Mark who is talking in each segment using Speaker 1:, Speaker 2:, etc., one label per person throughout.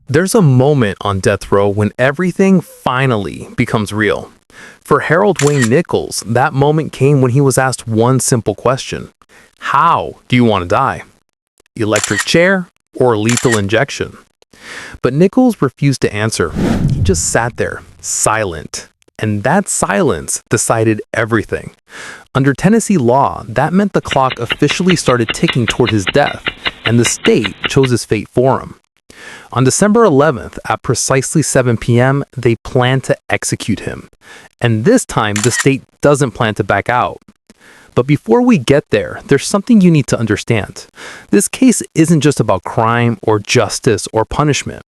Speaker 1: There's a moment on death row when everything finally becomes real. For Harold Wayne Nichols, that moment came when he was asked one simple question. How do you want to die? Electric chair or lethal injection? But Nichols refused to answer. He just sat there, silent. And that silence decided everything. Under Tennessee law, that meant the clock officially started ticking toward his death, and the state chose his fate for him. On December 11th, at precisely 7 p.m., they plan to execute him. And this time, the state doesn't plan to back out. But before we get there, there's something you need to understand. This case isn't just about crime or justice or punishment.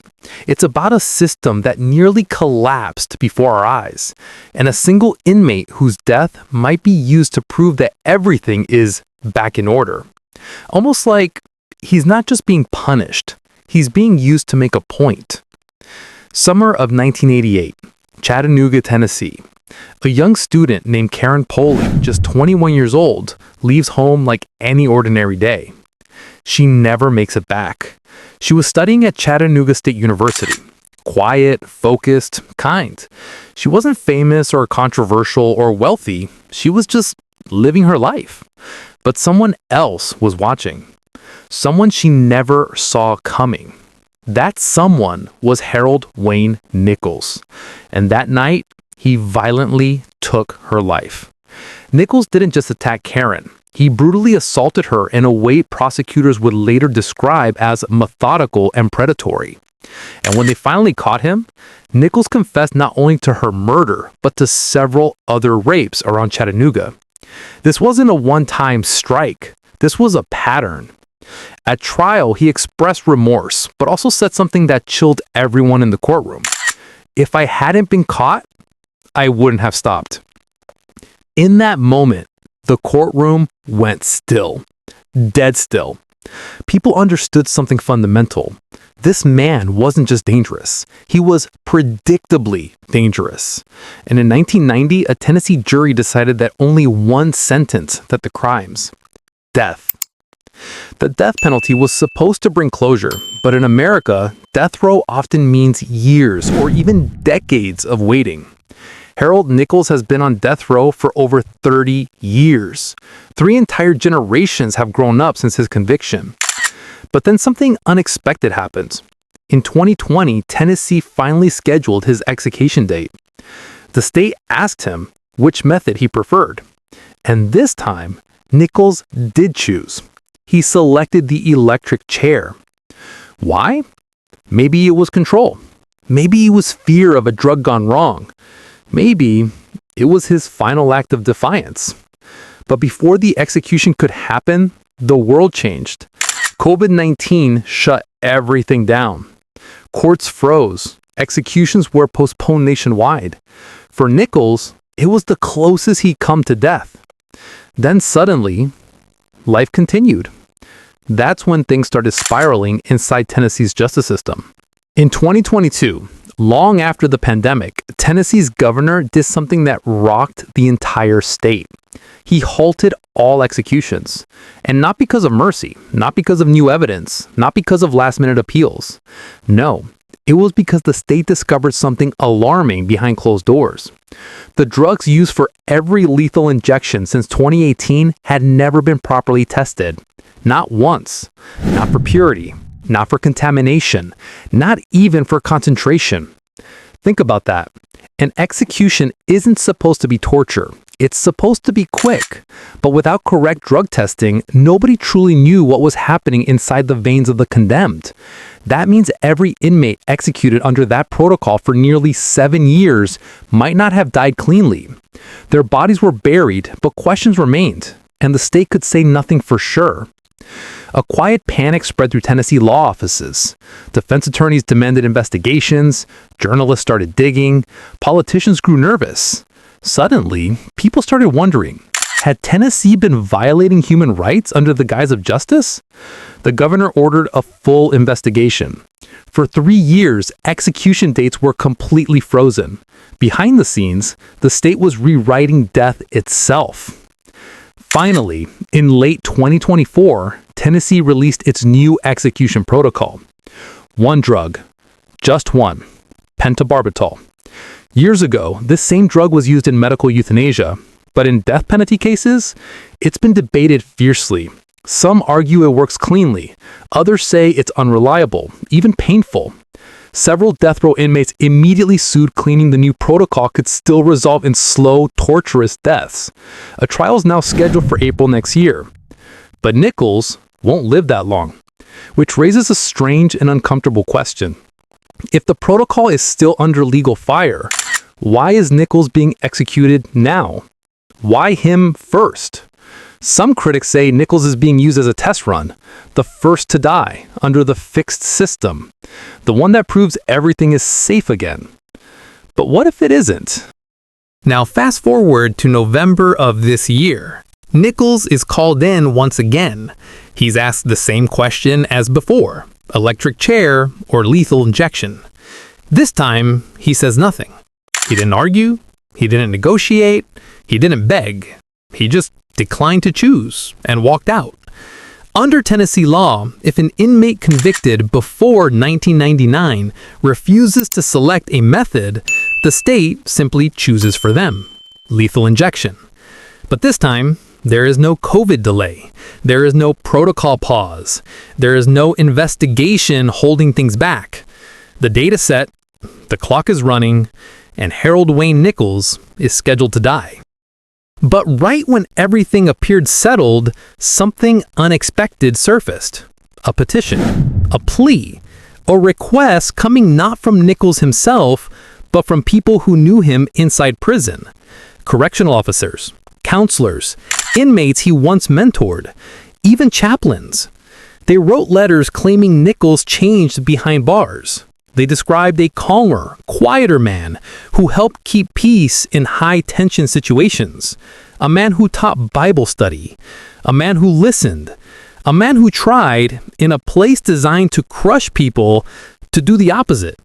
Speaker 1: It's about a system that nearly collapsed before our eyes, and a single inmate whose death might be used to prove that everything is back in order. Almost like he's not just being punished, he's being used to make a point. Summer of 1988, Chattanooga, Tennessee. A young student named Karen Pulley, just 21 years old, leaves home like any ordinary day. She never makes it back. She was studying at Chattanooga State University. Quiet, focused, kind. She wasn't famous or controversial or wealthy. She was just living her life. But someone else was watching. Someone she never saw coming. That someone was Harold Wayne Nichols. And that night, he violently took her life. Nichols didn't just attack Karen. He brutally assaulted her in a way prosecutors would later describe as methodical and predatory. And when they finally caught him, Nichols confessed not only to her murder, but to several other rapes around Chattanooga. This wasn't a one-time strike. This was a pattern. At trial, he expressed remorse, but also said something that chilled everyone in the courtroom. If I hadn't been caught, I wouldn't have stopped. In that moment, the courtroom went still, dead still. People understood something fundamental. This man wasn't just dangerous. He was predictably dangerous. And in 1990, a Tennessee jury decided that only one sentence that the crimes: death. The death penalty was supposed to bring closure, but in America, death row often means years or even decades of waiting. Harold Nichols has been on death row for over 30 years. 3 entire generations have grown up since his conviction. But then something unexpected happened. In 2020, Tennessee finally scheduled his execution date. The state asked him which method he preferred. And this time, Nichols did choose. He selected the electric chair. Why? Maybe it was control. Maybe it was fear of a drug gone wrong. Maybe it was his final act of defiance. But before the execution could happen, the world changed. COVID-19 shut everything down. Courts froze. Executions were postponed nationwide. For Nichols, it was the closest he'd come to death. Then suddenly, life continued. That's when things started spiraling inside Tennessee's justice system. In 2022, long after the pandemic, Tennessee's governor did something that rocked the entire state. He halted all executions. And not because of mercy, not because of new evidence, not because of last-minute appeals. No, it was because the state discovered something alarming behind closed doors. The drugs used for every lethal injection since 2018 had never been properly tested. Not once. Not for purity. Not for contamination. Not even for concentration. Think about that. An execution isn't supposed to be torture. It's supposed to be quick. But without correct drug testing, nobody truly knew what was happening inside the veins of the condemned. That means every inmate executed under that protocol for nearly 7 years might not have died cleanly. Their bodies were buried, but questions remained, and the state could say nothing for sure. A quiet panic spread through Tennessee law offices. Defense attorneys demanded investigations, journalists started digging, politicians grew nervous. Suddenly, people started wondering, had Tennessee been violating human rights under the guise of justice? The governor ordered a full investigation. For 3 years, execution dates were completely frozen. Behind the scenes, the state was rewriting death itself. Finally, in late 2024, Tennessee released its new execution protocol. 1 drug, Just one: pentobarbital. Years ago, this same drug was used in medical euthanasia, but in death penalty cases, it's been debated fiercely. Some argue it works cleanly. Others say it's unreliable, even painful. Several death row inmates immediately sued, claiming the new protocol could still result in slow, torturous deaths. A trial is now scheduled for April next year. But Nichols won't live that long, which raises a strange and uncomfortable question. If the protocol is still under legal fire, why is Nichols being executed now? Why him first? Some critics say Nichols is being used as a test run, the first to die under the fixed system, the one that proves everything is safe again. But what if it isn't? Now fast forward to November of this year. Nichols is called in once again. He's asked the same question as before: electric chair or lethal injection. This time, he says nothing. He didn't argue, he didn't negotiate, he didn't beg. He just declined to choose and walked out. Under Tennessee law, if an inmate convicted before 1999 refuses to select a method, the state simply chooses for them: lethal injection. But this time, there is no COVID delay. There is no protocol pause. There is no investigation holding things back. The data set, the clock is running, and Harold Wayne Nichols is scheduled to die. But right when everything appeared settled, something unexpected surfaced. A petition, a plea, a request coming not from Nichols himself, but from people who knew him inside prison. Correctional officers, counselors, inmates he once mentored, even chaplains. They wrote letters claiming Nichols changed behind bars. They described a calmer, quieter man who helped keep peace in high-tension situations, a man who taught Bible study, a man who listened, a man who tried, in a place designed to crush people, to do the opposite.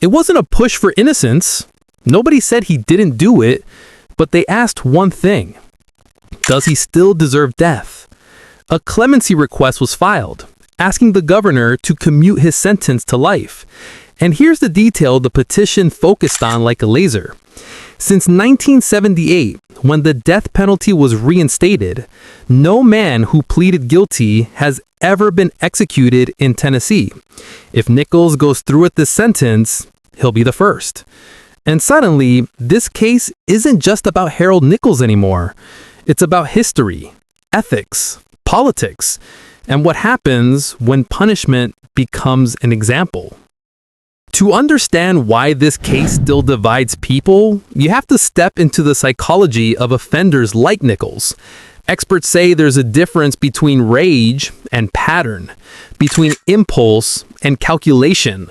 Speaker 1: It wasn't a push for innocence. Nobody said he didn't do it, but they asked one thing: does he still deserve death? A clemency request was filed, asking the governor to commute his sentence to life. And here's the detail the petition focused on like a laser. Since 1978, when the death penalty was reinstated, no man who pleaded guilty has ever been executed in Tennessee. If Nichols goes through with this sentence, he'll be the first. And suddenly, this case isn't just about Harold Nichols anymore. It's about history, ethics, politics, and what happens when punishment becomes an example. To understand why this case still divides people, you have to step into the psychology of offenders like Nichols. Experts say there's a difference between rage and pattern, between impulse and calculation.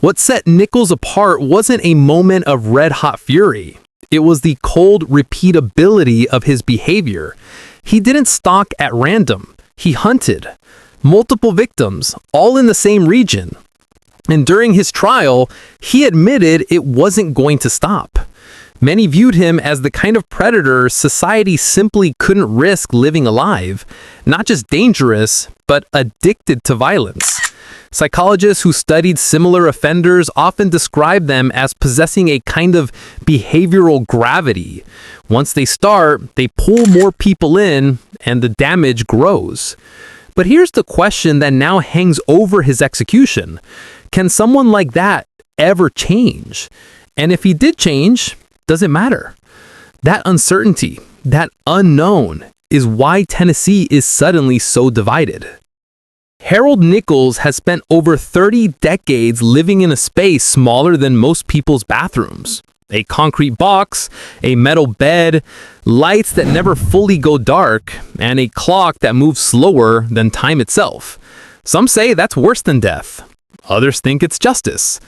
Speaker 1: What set Nichols apart wasn't a moment of red-hot fury. It was the cold repeatability of his behavior. He didn't stalk at random. He hunted. Multiple victims, all in the same region. And during his trial, he admitted it wasn't going to stop. Many viewed him as the kind of predator society simply couldn't risk living alive. Not just dangerous, but addicted to violence. Psychologists who studied similar offenders often describe them as possessing a kind of behavioral gravity. Once they start, they pull more people in, and the damage grows. But here's the question that now hangs over his execution. Can someone like that ever change? And if he did change, does it matter? That uncertainty, that unknown, is why Tennessee is suddenly so divided. Harold Nichols has spent over 30 decades living in a space smaller than most people's bathrooms. A concrete box, a metal bed, lights that never fully go dark, and a clock that moves slower than time itself. Some say that's worse than death. Others think it's justice.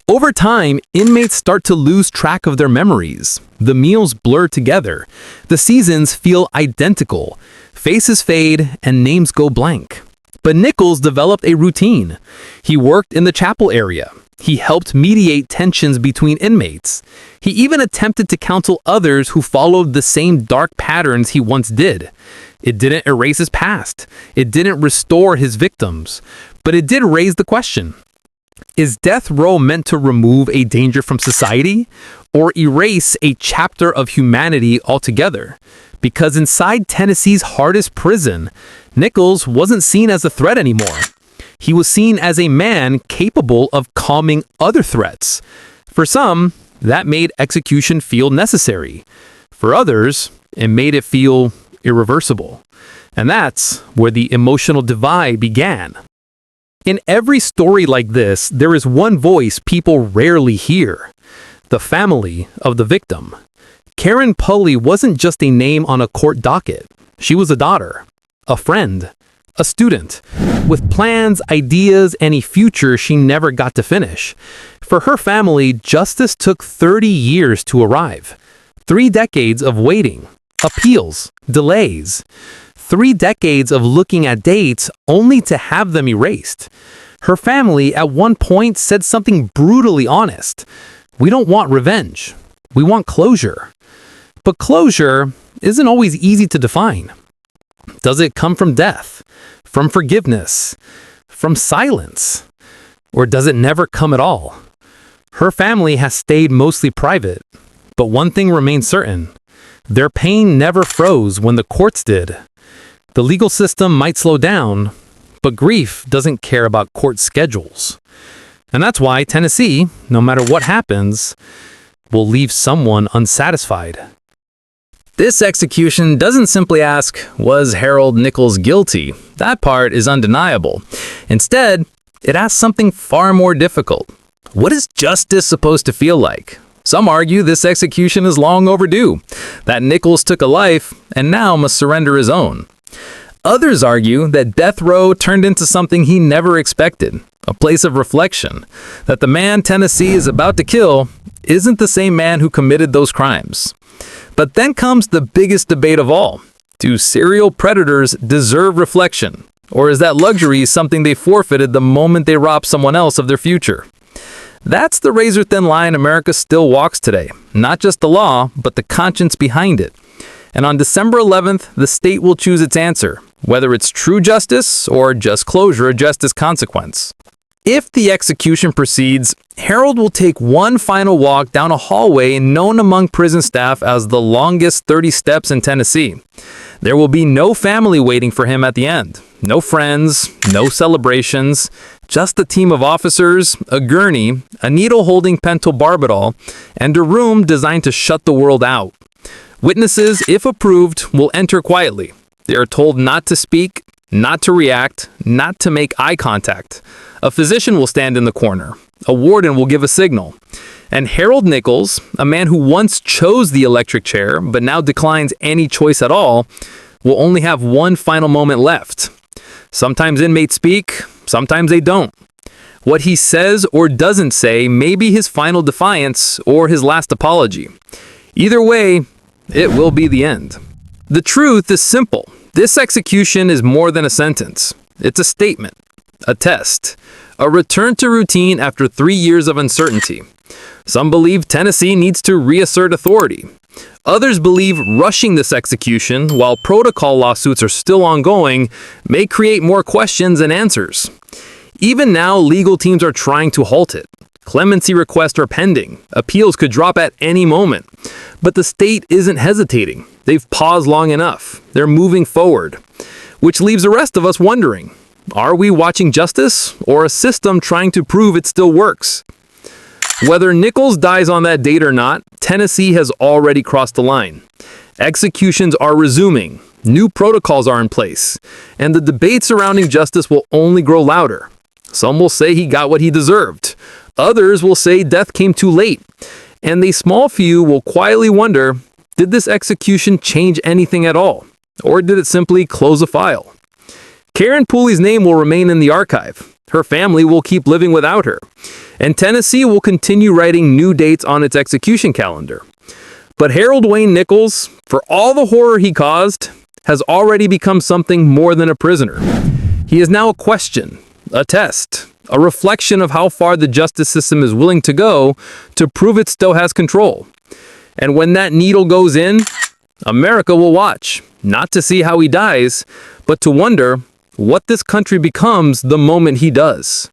Speaker 1: Over time, inmates start to lose track of their memories. The meals blur together. The seasons feel identical. Faces fade and names go blank. But Nichols developed a routine. He worked in the chapel area. He helped mediate tensions between inmates. He even attempted to counsel others who followed the same dark patterns he once did. It didn't erase his past. It didn't restore his victims. But it did raise the question: Is death row meant to remove a danger from society or erase a chapter of humanity altogether? Because inside Tennessee's hardest prison, Nichols wasn't seen as a threat anymore. He was seen as a man capable of calming other threats. For some, that made execution feel necessary. For others, it made it feel irreversible. And that's where the emotional divide began. In every story like this, there is one voice people rarely hear: the family of the victim. Karen Pulley wasn't just a name on a court docket. She was a daughter, a friend, a student, with plans, ideas, and a future she never got to finish. For her family, justice took 30 years to arrive. 3 decades of waiting, appeals, delays. 3 decades of looking at dates only to have them erased. Her family at one point said something brutally honest: "We don't want revenge. We want closure." But closure isn't always easy to define. Does it come from death, from forgiveness, from silence? Or does it never come at all? Her family has stayed mostly private, but one thing remains certain: their pain never froze when the courts did. The legal system might slow down, but grief doesn't care about court schedules. And that's why Tennessee, no matter what happens, will leave someone unsatisfied. This execution doesn't simply ask, was Harold Nichols guilty? That part is undeniable. Instead, it asks something far more difficult. What is justice supposed to feel like? Some argue this execution is long overdue, that Nichols took a life and now must surrender his own. Others argue that death row turned into something he never expected, a place of reflection, that the man Tennessee is about to kill isn't the same man who committed those crimes. But then comes the biggest debate of all. Do serial predators deserve reflection? Or is that luxury something they forfeited the moment they robbed someone else of their future? That's the razor-thin line America still walks today. Not just the law, but the conscience behind it. And on December 11th, the state will choose its answer, whether it's true justice or just closure of justice consequence. If the execution proceeds, Harold will take one final walk down a hallway known among prison staff as the longest 30 steps in Tennessee. There will be no family waiting for him at the end. No friends, no celebrations, just a team of officers, a gurney, a needle-holding pentobarbital, and a room designed to shut the world out. Witnesses, if approved, will enter quietly. They are told not to speak, not to react, not to make eye contact. A physician will stand in the corner. A warden will give a signal. And Harold Nichols, a man who once chose the electric chair but now declines any choice at all, will only have one final moment left. Sometimes inmates speak, sometimes they don't. What he says or doesn't say may be his final defiance or his last apology. Either way, it will be the end. The truth is simple. This execution is more than a sentence. It's a statement, a test, a return to routine after 3 years of uncertainty. Some believe Tennessee needs to reassert authority. Others believe rushing this execution while protocol lawsuits are still ongoing may create more questions than answers. Even now, legal teams are trying to halt it. Clemency requests are pending. Appeals could drop at any moment. But the state isn't hesitating. They've paused long enough. They're moving forward. Which leaves the rest of us wondering, are we watching justice or a system trying to prove it still works? Whether Nichols dies on that date or not, Tennessee has already crossed the line. Executions are resuming. New protocols are in place. And the debate surrounding justice will only grow louder. Some will say he got what he deserved. Others will say death came too late. And the small few will quietly wonder, did this execution change anything at all? Or did it simply close a file? Karen Pulley's name will remain in the archive. Her family will keep living without her. And Tennessee will continue writing new dates on its execution calendar. But Harold Wayne Nichols, for all the horror he caused, has already become something more than a prisoner. He is now a question, a test, a reflection of how far the justice system is willing to go to prove it still has control. And when that needle goes in, America will watch, not to see how he dies, but to wonder what this country becomes the moment he does.